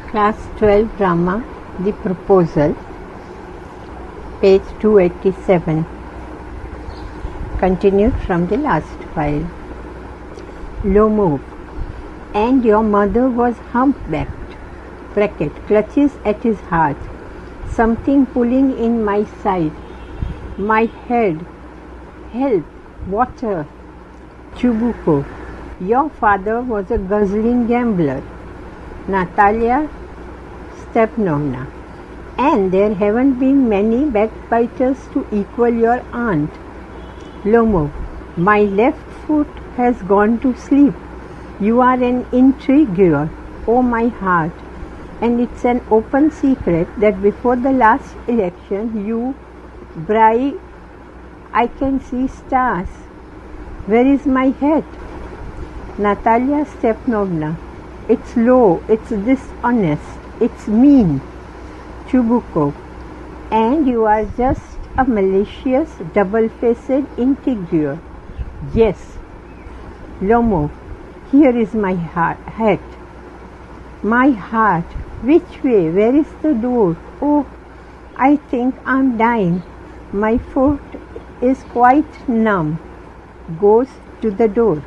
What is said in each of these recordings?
Class 12 Drama, The Proposal, page 287. Continued from the last file. Lomov. And your mother was humpbacked. Bracket. Clutches at his heart. Something pulling in my side. My head. Help. Water. Chubuko. Your father was a guzzling gambler. Natalia Stepanovna. And there haven't been many backbiters to equal your aunt. Lomov. My left foot has gone to sleep. You are an intriguer, oh my heart. And it's an open secret that before the last election you bribed. I can see stars. Where is my hat? Natalia Stepanovna. It's low, it's dishonest, it's mean. Chubuko. And you are just a malicious, double-faced intriguer. Yes. Lomov. Here is my hat. My heart. Which way? Where is the door? Oh, I think I'm dying. My foot is quite numb. Goes to the door.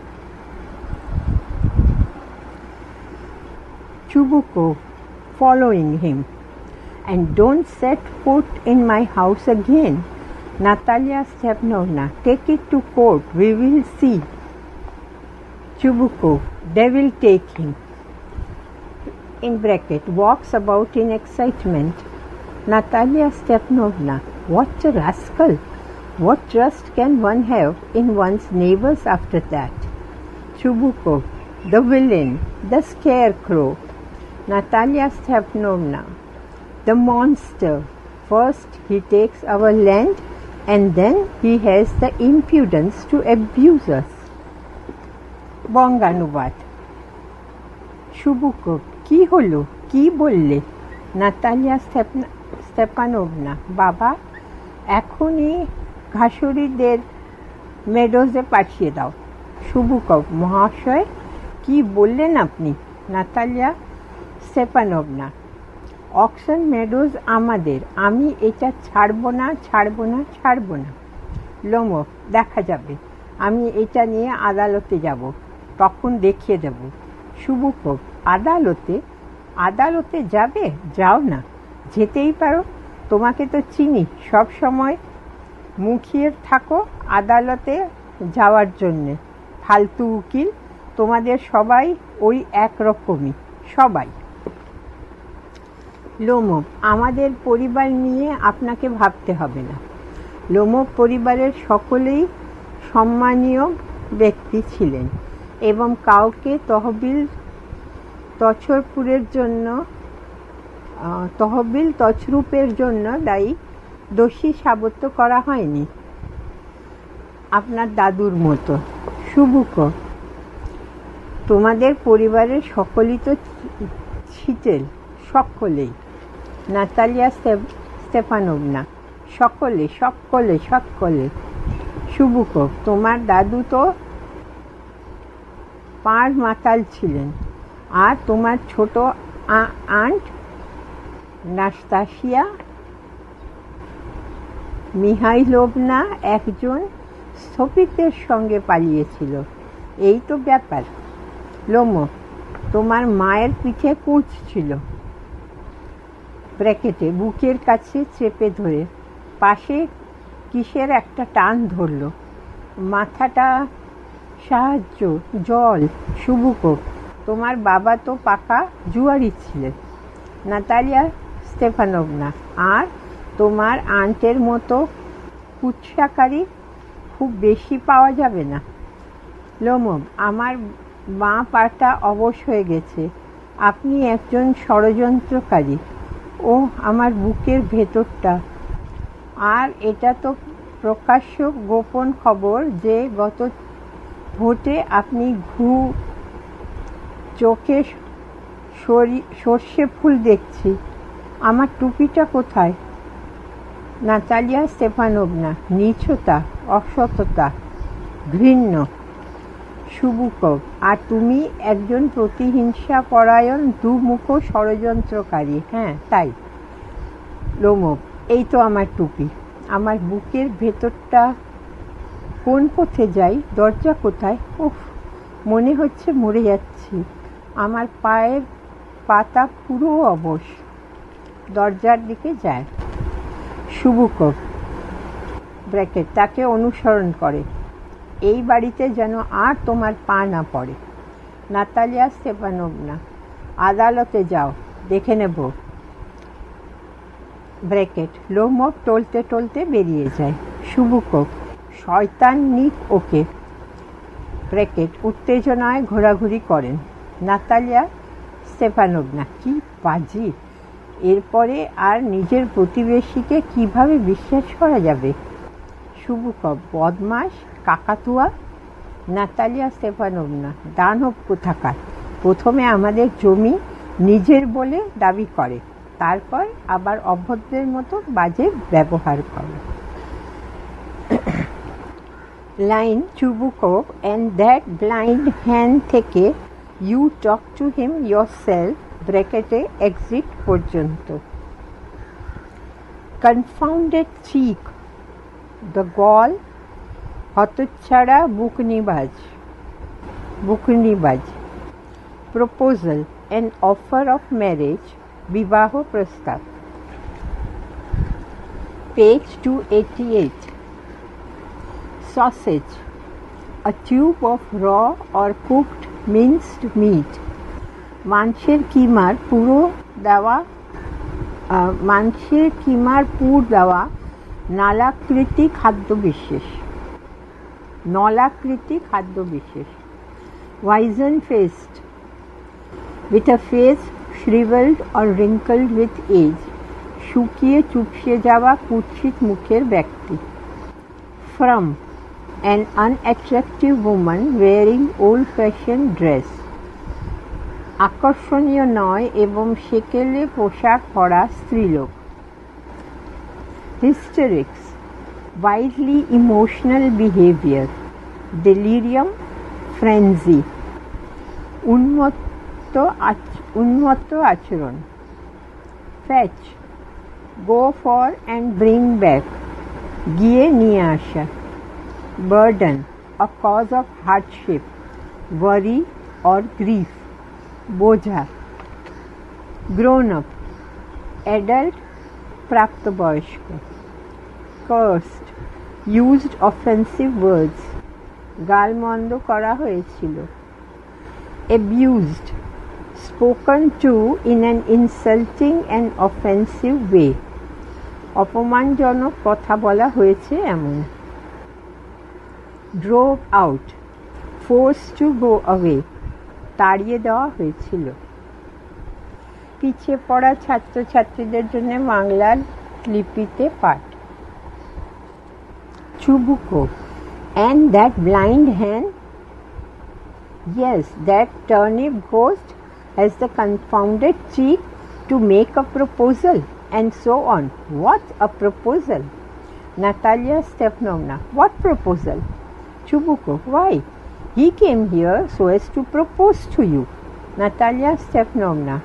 Chubuko, following him. And don't set foot in my house again. Natalia Stepanovna, take it to court. We will see. Chubuko, they will take him. In bracket, walks about in excitement. Natalia Stepanovna, what a rascal. What trust can one have in one's neighbors after that? Chubuko, the villain, the scarecrow. Natalia Stepanovna, the monster. First he takes our land and then he has the impudence to abuse us. বঙ্গানুবাদ। শুভুকো, কি হলো, কি বললে? Natalia Stepanovna, বাবা, এখনই ঘাসুরিদের মেডোজে পাঠিয়ে দাও। শুভুকো, মহাশয়, কি বললেন আপনি? নাতালিয়া স্টেপানোভনা, অক্সন মেডোজ আমাদের, আমি এটা ছাড়ব না। লোমভ, দেখা যাবে, আমি এটা নিয়ে আদালতে যাব, তখন দেখিয়ে দেব। শুভুকো, আদালতে যাবে? যাও না, যেতেই পারো, তোমাকে তো চিনি, সব সময় মুখিয়ে থাকো আদালতে যাওয়ার জন্যে। ফালতু উকিল, তোমাদের সবাই ওই একরকমই, সবাই। লোমভ, আমাদের পরিবার নিয়ে আপনাকে ভাবতে হবে না। লোমভ পরিবারের সকলেই সম্মানীয় ব্যক্তি ছিলেন এবং কাউকে তহবিল তছরূপের জন্য দোষী সাব্যস্ত করা হয়নি, আপনার দাদুর মতো। শুভুকো, তোমাদের পরিবারের সকলেই তো ছিটেল, সকলেই। নাতালিয়া স্টেপানোভনা, সকলে। শুভুকো, তোমার দাদু তো পাড় মাতাল ছিলেন, আর তোমার ছোট আন্ট নাস্তাসিয়া মিহাইলোভনা একজন স্থপতির সঙ্গে পালিয়েছিল, এই তো ব্যাপার। লোমো, তোমার মায়ের পিঠে কুঁচ ছিল। ব্র্যাকেটে, বুকের কাছে চেপে ধরে পাশে কিসের একটা টান ধরল, মাথাটা সাহায্য, জল। শুভুকো, তোমার বাবা তো পাকা জুয়ারি ছিলেন। নাতালিয়া স্টেপানোভনা, আর তোমার আন্টের মতো কুৎসাকারী খুব বেশি পাওয়া যাবে না। লোমভ, আমার বাঁ পাটা অবশ হয়ে গেছে, আপনি একজন ষড়যন্ত্রকারী। ও আমার বুকের ভেতরটা। আর এটা তো প্রকাশ্য গোপন খবর যে গত ভোটে আপনি চোখে সর্ষে ফুল দেখছি। আমার টুপিটা কোথায়? নাতালিয়া স্টেপানোভনা, নীচতা, অসততা, ঘৃণ্য। শুভুকব, আর তুমি একজন প্রতিহিংসাপরায়ণ দুমুখ ষড়যন্ত্রকারী। হ্যাঁ, তাই। লোমব, এই তো আমার টুপি। আমার বুকের ভেতরটা কোন পথে যাই? দরজা কোথায়? উফ, মনে হচ্ছে মরে যাচ্ছি। আমার পায়ের পাতা পুরো অবশ। দরজার দিকে যায়। শুভুকব ব্র্যাকেট তাকে অনুসরণ করে। এই বাড়িতে যেন আর তোমার পা না পড়ে। নাতালিয়া স্টেপানোভনা, আদালতে যাও, দেখে নেব। ব্র্যাকেট লোমব টলতে টলতে বেরিয়ে যায়। শুভুকব, শয়তান নিক ওকে। ব্র্যাকেট উত্তেজনায় ঘোরাঘুরি করেন। নাতালিয়া স্টেপানোভনা, কি বাজি! এরপরে আর নিজের প্রতিবেশীকে কিভাবে বিশ্বাস করা যাবে? শুভুকব, বদমাস, কাকাতুয়া। নাতালিয়া স্টেপানোভনা, দানব কোথাকার। প্রথমে আমাদের জমি নিজের বলে দাবি করে, তারপর আবার অভদ্রের মতো বাজে ব্যবহার করে। লাইন শুভুকব, and that blind hand থেকে you talk to him yourself, ব্র্যাকেটে এক্সিট পর্যন্ত। কনফাউন্ডেড চিক, দ্য গল, হতচ্ছাড়া বুকনিবাজ। Proposal, an offer of marriage, বিবাহ প্রস্তাব। Page 288। sausage, a tube of raw or cooked minced meat, মাংসের কিমার পুর দেওয়া নলাকৃতি খাদ্যবিশেষ। Wizen faced, with a face shriveled or wrinkled with age, শুকিয়ে চুপসে যাওয়া কুৎসিত মুখের ব্যক্তি। From, an unattractive woman wearing old-fashioned dress, আকর্ষণীয় নয় এবং সেকেলে পোশাক পরা স্ত্রীলোক। Hysterics, wildly emotional behavior, delirium, frenzy, উন্মত্ত আচরণ। Fetch, go for and bring back, গিয়ে নিয়ে আসা। Burden, a cause of hardship, worry or grief, বোঝা। Grown up, adult, প্রাপ্তবয়স্ক। Cursed, used offensive words, গালমন্দ করা হয়েছিল। Abused, spoken to in an insulting and offensive way, অপমানজনক কথা বলা হয়েছে এমন। Drove out, forced to go away, তাড়িয়ে দেওয়া হয়েছিল। পিছিয়ে পড়া ছাত্রছাত্রীদের জন্য বাংলার লিপিতে পাঠ। Chubuko, and that blind hand? Yes, that turnip ghost has the confounded cheek to make a proposal, and so on. What a proposal! Natalia Stepanovna, what proposal? Chubuko, why? He came here so as to propose to you. Natalia Stepanovna,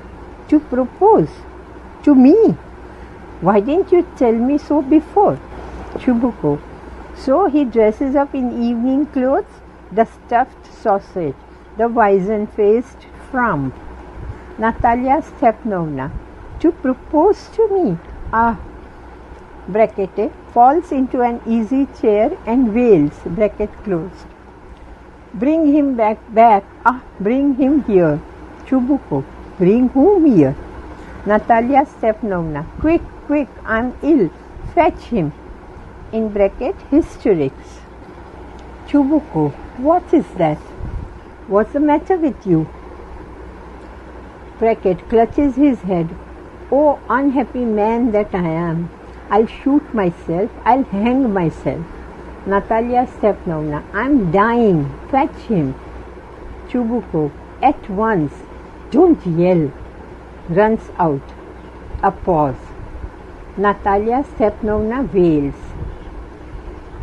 to propose? To me? Why didn't you tell me so before? Chubuko, so he dresses up in evening clothes, the stuffed sausage, the wizen-faced frump. Natalia Stepanovna, to propose to me? Ah! Bracket, falls into an easy chair and wails, bracket closed. Bring him back. Ah, bring him here. Chubuko, bring whom here? Natalia Stepanovna, quick, I'm ill. Fetch him. In bracket, hysterics. Chubuko, what is that? What's the matter with you? Bracket, clutches his head. Oh, unhappy man that I am. I'll shoot myself. I'll hang myself. Natalia Stepanovna, I'm dying. Fetch him. Chubuko, at once. Don't yell. Runs out. A pause. Natalia Stepanovna wails.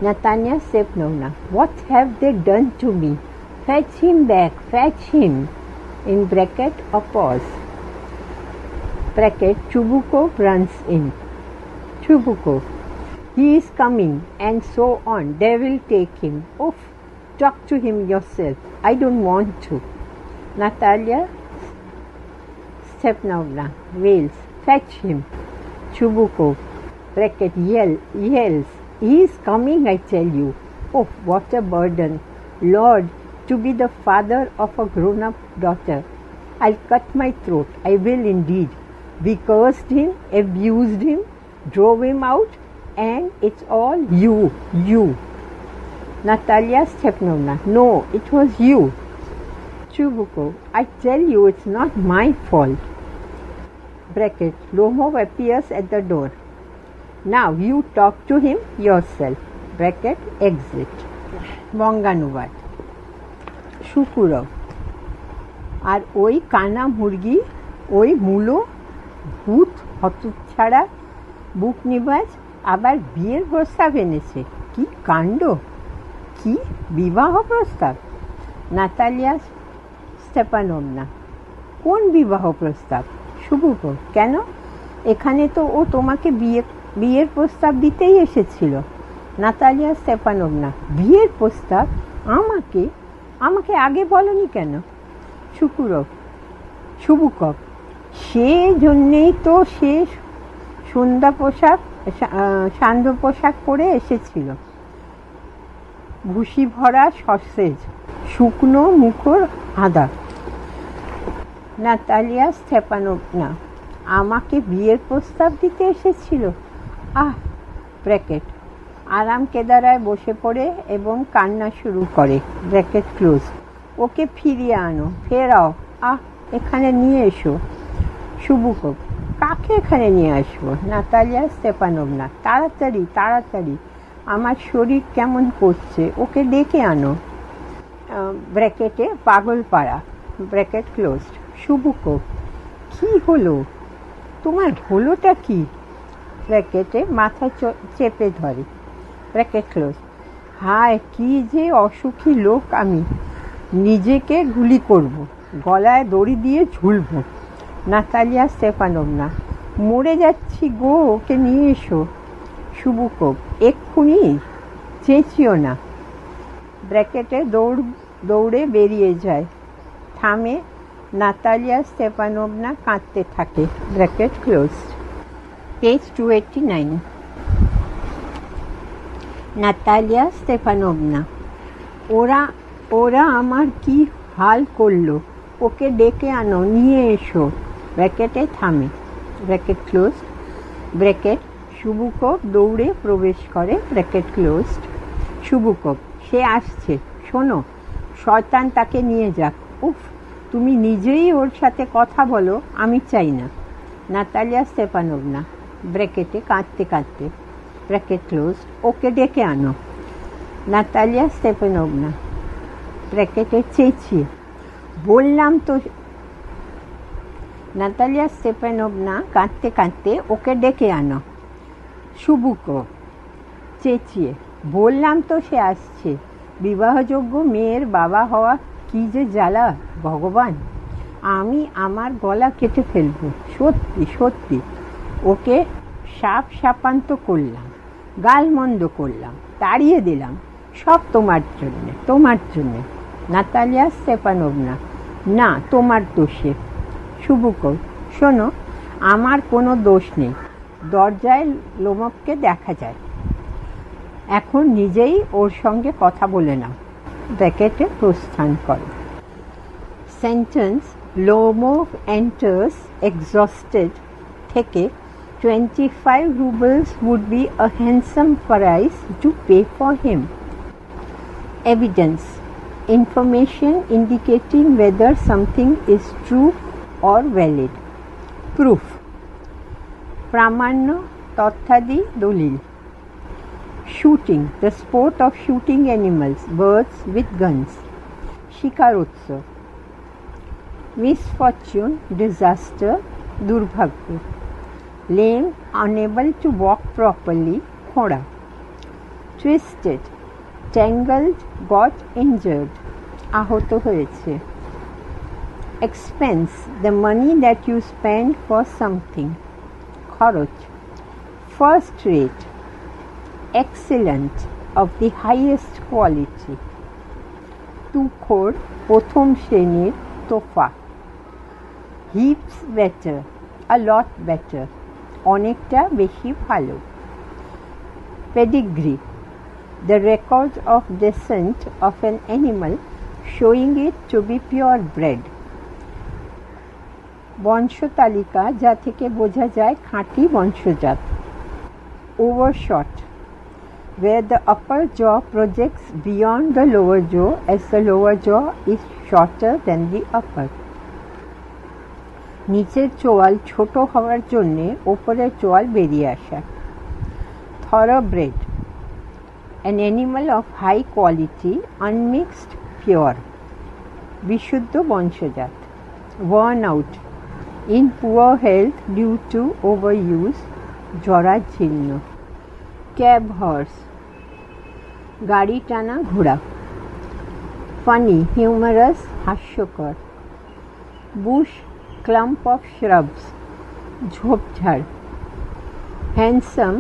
Natalia Stepanovna, what have they done to me? Fetch him back, fetch him. In bracket, a pause. Bracket, Chubukov runs in. Chubukov, he is coming, and so on. Devil take him. Oof, talk to him yourself. I don't want to. Natalia Stepanovna wails, fetch him. Chubukov, bracket, yells, he is coming, I tell you. Oh, what a burden. Lord, to be the father of a grown-up daughter. I'll cut my throat, I will indeed. We cursed him, abused him, drove him out, and it's all you. Natalia Stepanovna, no, it was you. Chubukov, I tell you it's not my fault. Bracket, Lomov appears at the door. Now you talk to him yourself. Bracket, exit. বঙ্গানুবাদ শুকুরব আর ওই কানা মুরগি, ওই মূলো ভূত হতচ্ছাড়া বুক নিবাজ আবার বিয়ের প্রস্তাব এনেছে। কি কাণ্ড! কি বিবাহ প্রস্তাব? নাতালিয়া স্টেপানোভনা, কোন বিবাহ প্রস্তাব? শুভকর, কেন? এখানে তো ও তোমাকে বিয়ের প্রস্তাব দিতেই এসেছিল। নাতালিয়া স্টেপানোভনা, বিয়ের প্রস্তাব? আমাকে আগে বলনি কেন? শুভকর, সেজন্যেই তো সে সান্ধ্য পোশাক পরে এসেছিল। ভুসি ভরা সসেজ, শুকনো মুখর আদা। নাতালিয়া স্টেপানোভনা, আমাকে বিয়ের প্রস্তাব দিতে এসেছিল? আহ! ব্র্যাকেট, আরাম কেদারায় বসে পড়ে এবং কান্না শুরু করে। Bracket close. ওকে ফিরিয়ে আনো, ফেরাও, এখানে নিয়ে এসো। শুভকর, কাকে এখানে নিয়ে আসবো? নাতালিয়া স্টেপানোভনা, তাড়াতাড়ি, আমার শরীর কেমন করছে, ওকে ডেকে আনো। ব্র্যাকেটে পাগলপাড়া, ব্র্যাকেট ক্লোজড। শুভকর, কি হলো? তোমার হলোটা কি? ব্র্যাকেটে মাথা চেপে ধরে, ব্র্যাকেট ক্লোজ। হায়, কি যে অসুখী লোক আমি! নিজেকে গুলি করব, গলায় দড়ি দিয়ে ঝুলব। নাতালিয়া স্টেপানোভনা, মরে যাচ্ছি গো, ওকে নিয়ে এসো। শুভকর, এক্ষুনি, চেঁচিও না। ব্র্যাকেটে দৌড়ে বেরিয়ে যায়, থামে। নাতালিয়া স্টেপানোভনা কাঁদতে থাকে। Bracket close. Page 289। Natalia Stepanovna, ওরা আমার কি হাল করলো, ওকে ডেকে আনো, নিয়ে এসো। ব্র্যাকেটে থামে, ব্র্যাকেট ক্লোজ। ব্র্যাকেট, শুভকর দৌড়ে প্রবেশ করে। Bracket closed. শুভকর, সে আসছে, শোনো, শয়তান তাকে নিয়ে যাক। উফ, তুমি নিজেই ওর সাথে কথা বলো, আমি চাই না। নাতালিয়া স্টেপানোভনা, ব্র্যাকেটে কাঁদতে, ব্র্যাকেট ক্লোজ, ওকে ডেকে আনো। নাতালিয়া স্টেপানোভনা, ব্র্যাকেটে চেঁচিয়ে, বললাম তো। নাতালিয়া স্টেপানোভনা কাঁদতে, ওকে ডেকে আনো। শুভকর চেঁচিয়ে, বললাম তো সে আসছে। বিবাহযোগ্য মেয়ের বাবা হওয়া কি যে জ্বালা, ভগবান! আমি আমার গলা কেটে ফেলবো, সত্যি। ওকে সাপান্ত করলাম, গালমন্দ করলাম, তাড়িয়ে দিলাম, সব তোমার জন্যে। নাতালিয়া স্টেপানোভনা, না, তোমার দোষে। শুভকর, শোনো, আমার কোনো দোষ নেই। দরজায় লোমভকে দেখা যায়, এখন নিজেই ওর সঙ্গে কথা বলে নাও। ব্র্যাকেটে প্রস্থান করে। সেন্টেন্স, লোমভ এন্টার্স এক্সস্টেড থেকে 25 rubles would be a handsome price to pay for him. Evidence, information indicating whether something is true or valid. Proof, প্রামাণ্য, তথ্যাদি, দলিল। Shooting, the sport of shooting animals, birds with guns. শিকারোৎসব। Misfortune, disaster, দুর্ভাগ্য। Lame, unable to walk properly, খোঁড়া। Twisted, tangled, got injured. আহত হয়েছে। Expense, the money that you spend for something. খরচ, first rate, excellent, of the highest quality. তুখোড়, প্রথম শ্রেণীর, তোফা। Heaps better, a lot better, অনেকটা বেশি ভালো। Pedigree, the record of descent of an animal showing it to be purebred. বংশতালিকা, যা থেকে বোঝা যায় খাঁটি বংশজাত। Overshot, where the upper jaw projects beyond the lower jaw as the lower jaw is shorter than the upper. নিচের চোয়াল ছোট হওয়ার জন্যে ওপরের চোয়াল বেরিয়ে আসা। Thoroughbred, an animal of high quality, unmixed, pure. বিশুদ্ধ বংশজাত। Worn out, in poor health due to overuse, জরাজীর্ণ। Cab horse, গাড়ি টানা ঘোড়া। Funny, humorous, হাস্যকর। Bush, clump of shrubs, ঝোপঝাড়। Handsome,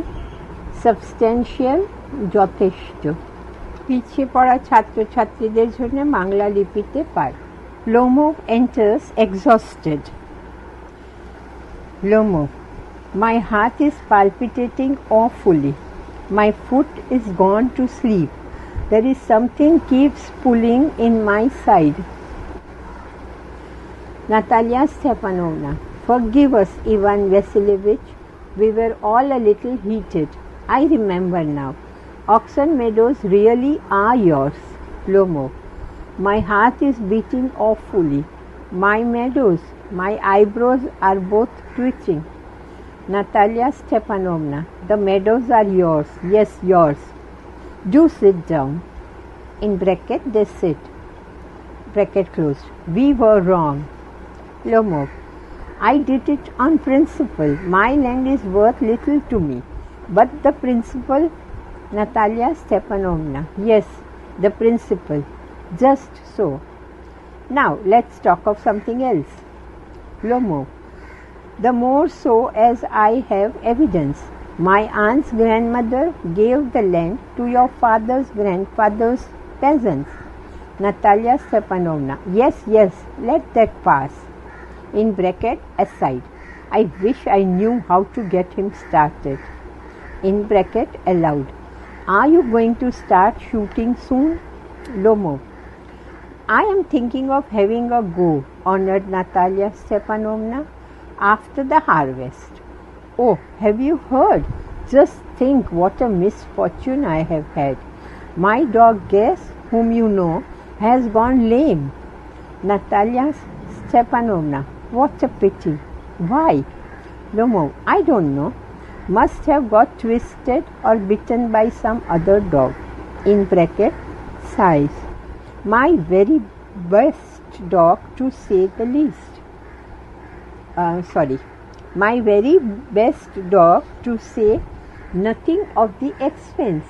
substantial, যথেষ্ট। পিছিয়ে পড়া ছাত্রছাত্রীদের জন্য বাংলা লিপিতে পাঠ। Lomov enters exhausted. Lomov, my heart is palpitating awfully. My foot is gone to sleep. There is something keeps pulling in my side. Natalia Stepanovna, forgive us, Ivan Vasilievich. We were all a little heated. I remember now. Oxon Meadows really are yours. Lomov, my heart is beating awfully. My meadows, my eyebrows are both twitching. Natalia Stepanovna, the meadows are yours. Yes, yours. Do sit down. In bracket, they sit. Bracket closed. We were wrong. Lomov, I did it on principle. My land is worth little to me. But the principle, Natalia Stepanovna, yes, the principle. Just so. Now let's talk of something else. Lomov, the more so as I have evidence. My aunt's grandmother gave the land to your father's grandfather's peasants. Natalia Stepanovna, yes, yes, let that pass. In bracket, aside. I wish I knew how to get him started. In bracket, aloud. Are you going to start shooting soon? Lomov, I am thinking of having a go, honored Natalia Stepanovna, after the harvest. Oh, have you heard? Just think what a misfortune I have had. My dog Guess, whom you know, has gone lame. Natalia Stepanovna, what a pity. Why? Lomov, I don't know. Must have got twisted or bitten by some other dog. In bracket, size. My very best dog, to say the least. My very best dog, to say nothing of the expense.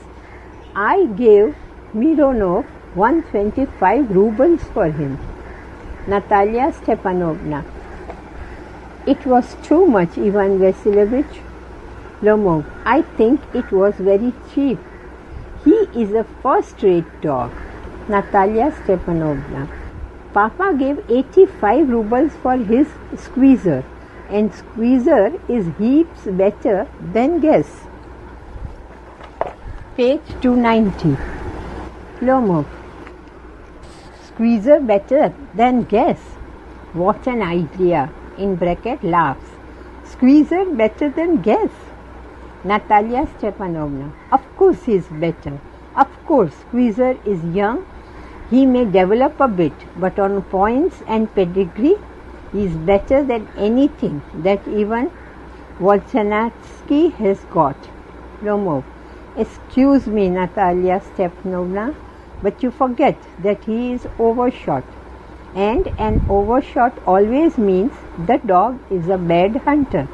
I gave Mironov 125 rubles for him. Natalia Stepanovna, it was too much, Ivan Vasilievich. Lomov, I think it was very cheap. He is a first-rate dog. Natalia Stepanovna, Papa gave 85 rubles for his Squeezer, and Squeezer is heaps better than Guess. Page 290. Lomov, Squeezer better than Guess. What an idea. In bracket, laughs. Squeezer better than Guess. Natalia Stepanovna, of course he is better. Of course, Squeezer is young. He may develop a bit, but on points and pedigree, he is better than anything that even Volchanatsky has got. Lomov, excuse me, Natalia Stepanovna, but you forget that he is overshot. And an overshot always means the dog is a bad hunter.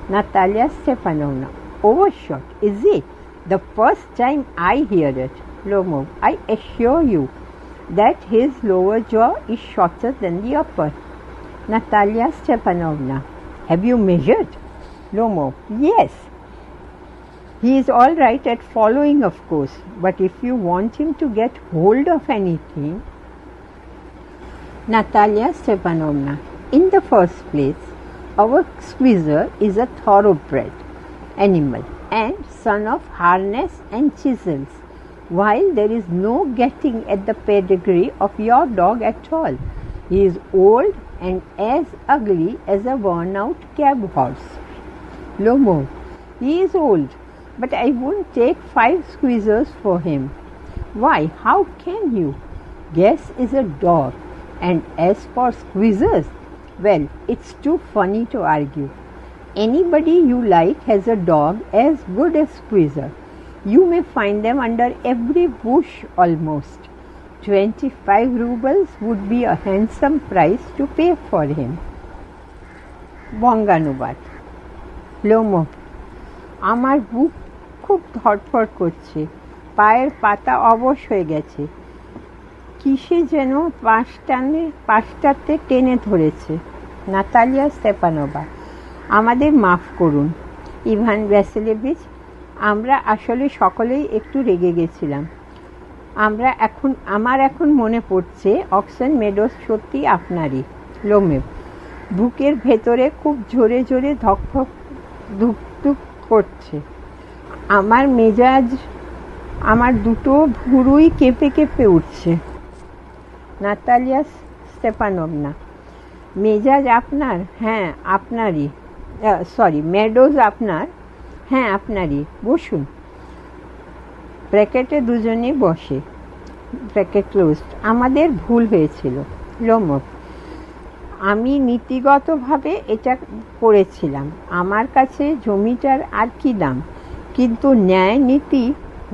Natalia Stepanovna, overshot, is it? The first time I hear it. Lomov, I assure you, that his lower jaw is shorter than the upper. Natalia Stepanovna, have you measured? Lomov, yes. He is all right at following, of course, but if you want him to get hold of anything. Natalia Stepanovna, in the first place, our squeezer is a thoroughbred animal and son of harness and chisels, while there is no getting at the pedigree of your dog at all. He is old and as ugly as a worn-out cab horse. Lomov, he is old, but I won't take 5 squeezers for him. Why, how can you? Guess is a dog, and as for squeezers, well, it's too funny to argue. Anybody you like has a dog as good as Squeezer. You may find them under every bush almost. 25 rubles would be a handsome price to pay for him. Bonganubad. Lomov, আমার বুক খুব ধড়ফড় করছে, পায়ের পাতা অবশ হয়ে গেছে, কিসে যেন পাশটাতে টেনে ধরেছে। নাতালিয়া স্টেপানোভা, আমাদের মাফ করুন ইভান ভ্যাসিলেভিচ, আমরা আসলে সকলেই একটু রেগে গেছিলাম। আমার এখন মনে পড়ছে অক্সন মেডোস সত্যি আপনারই। লোমেভ, বুকের ভেতরে খুব জোরে জোরে ধকধক ধুকধুক করছে, আমার দুটো ভুরুই কেঁপে কেঁপে উঠছে। নাতালিয়া স্টেপানোভনা, মেজাজ আপনার? হ্যাঁ আপনারই। মেডোজ আপনার? হ্যাঁ আপনারই। বসুন। ব্র্যাকেটে দুজনে বসে। Bracket closed. আমাদের ভুল হয়েছিল। লোমভ, আমি নীতিগতভাবে এটা করেছিলাম। আমার কাছে জমিটার আর কি দাম, কিন্তু ন্যায় নীতি।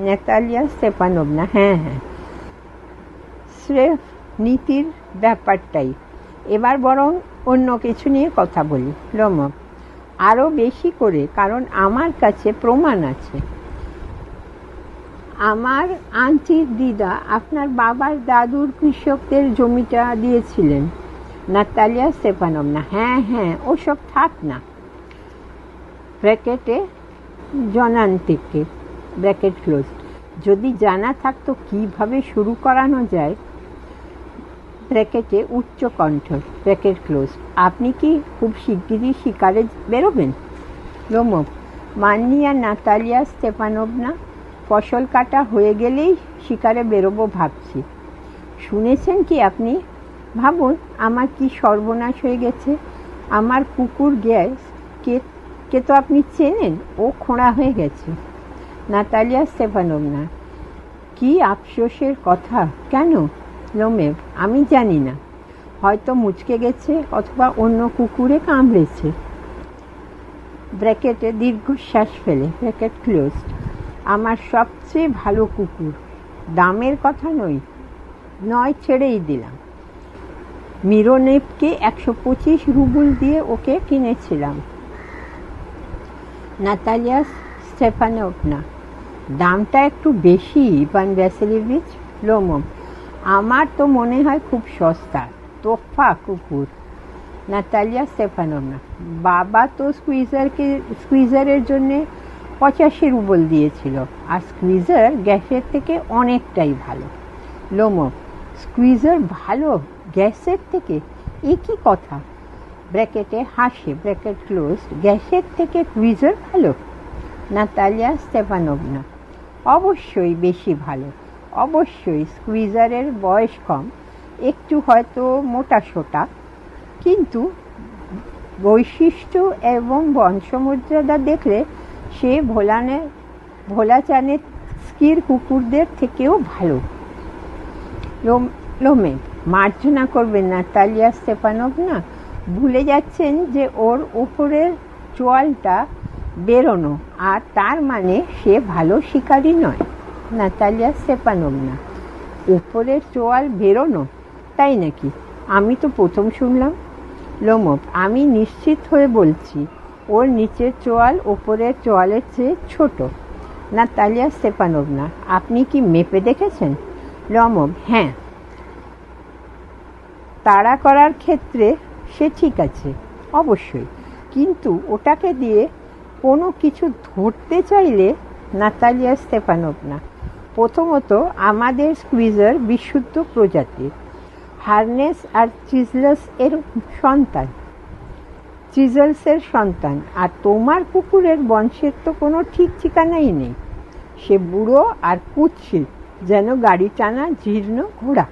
নাতালিয়া স্টেপানোভনা, হ্যাঁ হ্যাঁ, স্রেফ নীতির ব্যাপারটাই। এবার বরং অন্য কিছু নিয়ে কথা বলি। লোমভ, আরও বেশি করে, কারণ আমার কাছে প্রমাণ আছে। আমার আন্টির দিদা আপনার বাবার দাদুর কৃষকদের জমিটা দিয়েছিলেন। নাতালিয়া স্টেপানোভনা, হ্যাঁ হ্যাঁ, ওসব থাক না। ব্র্যাকেটে জনান্তিকে, ব্র্যাকেট ক্লোজ। যদি জানা থাকতো কিভাবে শুরু করানো যায়। ব্র্যাকেটে উচ্চ কণ্ঠ, ব্র্যাকেট ক্লোজ। আপনি কি খুব শিগগিরই শিকারে বেরোবেন? লোমভ, মাননীয়া নাতালিয়া স্টেপানোভনা, ফসল কাটা হয়ে গেলেই শিকারে বেরোবো ভাবছি। শুনেছেন কি আপনি? ভাবুন আমার কি সর্বনাশ হয়ে গেছে। আমার কুকুর গ্যাস কে তো আপনি চেনেন, ও খোঁড়া হয়ে গেছে। নাতালিয়া স্টেপানোভনা, কি আফসোসের কথা। কেন? লোমেভ, আমি জানি না, হয়তো মুচকে গেছে অথবা অন্য কুকুরে কামড়েছে। ব্র্যাকেটে দীর্ঘশ্বাস ফেলে, ব্র্যাকেট ক্লোজড। আমার সবচেয়ে ভালো কুকুর, দামের কথা নয় ছেড়েই দিলাম। মিরোনেভকে 125 রুবল দিয়ে ওকে কিনেছিলাম। নাতালিয়া স্টেপানোভনা, দামটা একটু বেশি ইভান ভ্যাসিলেভিচ। লোমভ, আমার তো মনে হয় খুব সস্তা, তোফা কুকুর। নাতালিয়া স্টেপানোভনা, বাবা তো স্কুইজারের জন্যে 85 রুবল দিয়েছিল, আর স্কুইজার গ্যাসের থেকে অনেকটাই ভালো। লোমভ, স্কুইজার ভালো গ্যাসের থেকে? এ কি কথা? ব্র্যাকেটে হাসে, ব্র্যাকেট ক্লোজ। গ্যাসের থেকে স্কুইজার ভালো? নাতালিয়া স্টেপানোভনা, অবশ্যই বেশি ভালো। অবশ্যই স্কুইজারের বয়স কম, একটু হয়তো মোটাসোটা, কিন্তু বৈশিষ্ট্য এবং বংশমর্যাদা দেখলে সে ভোলাচানের স্কির কুকুরদের থেকেও ভালো। লোমেভ, মার্জনা করবেন নাতালিয়া স্টেপানোভনা, ভুলে যাচ্ছেন যে ওর উপরের চোয়ালটা বেরোনো, আর তার মানে সে ভালো শিকারী নয়। নাতালিয়া স্টেপানোভনা, উপরের চোয়াল বেরোনো? তাই নাকি? আমি তো প্রথম শুনলাম। লোমভ, আমি নিশ্চিত হয়ে বলছি, ওর নিচের চোয়াল ওপরের চোয়ালের চেয়ে ছোট। নাতালিয়া স্টেপানোভনা, আপনি কি মেপে দেখেছেন? লোমভ, হ্যাঁ, তাড়া করার ক্ষেত্রে সে ঠিক আছে, অবশ্যই, কিন্তু ওটাকে দিয়ে কোনো কিছু ধরতে চাইলে নাতালিয়া স্টেপানোভনা, প্রথমত আমাদের স্কুইজার বিশুদ্ধ প্রজাতির, হার্নেস আর চিজলসের সন্তান, আর তোমার কুকুরের বংশের তো কোনো ঠিক ঠিকানাই নেই। সে বুড়ো আর কুৎসিত, যেন গাড়ি টানা জীর্ণ ঘোড়া।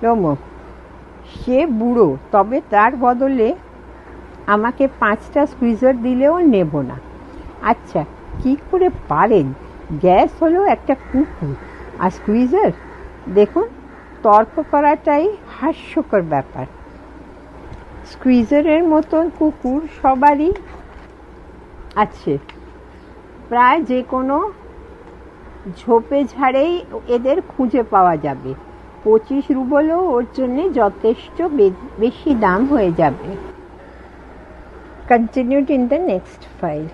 রোমো, সে বুড়ো, তবে তার বদলে আমাকে 5টা স্কুইজার দিলেও নেব না। আচ্ছা, কি করে পারেন? গ্যাস হলো একটা কুকুর, আর স্কুইজার? দেখুন, তর্ক করাটাই হাস্যকর ব্যাপার। স্কুইজারের মতন কুকুর সবারই আছে, প্রায় যে কোনো ঝোপে ঝাড়েই এদের খুঁজে পাওয়া যাবে। 25 রুবলও ওর জন্যে যথেষ্ট বেশি দাম হয়ে যাবে। Continued in the next file.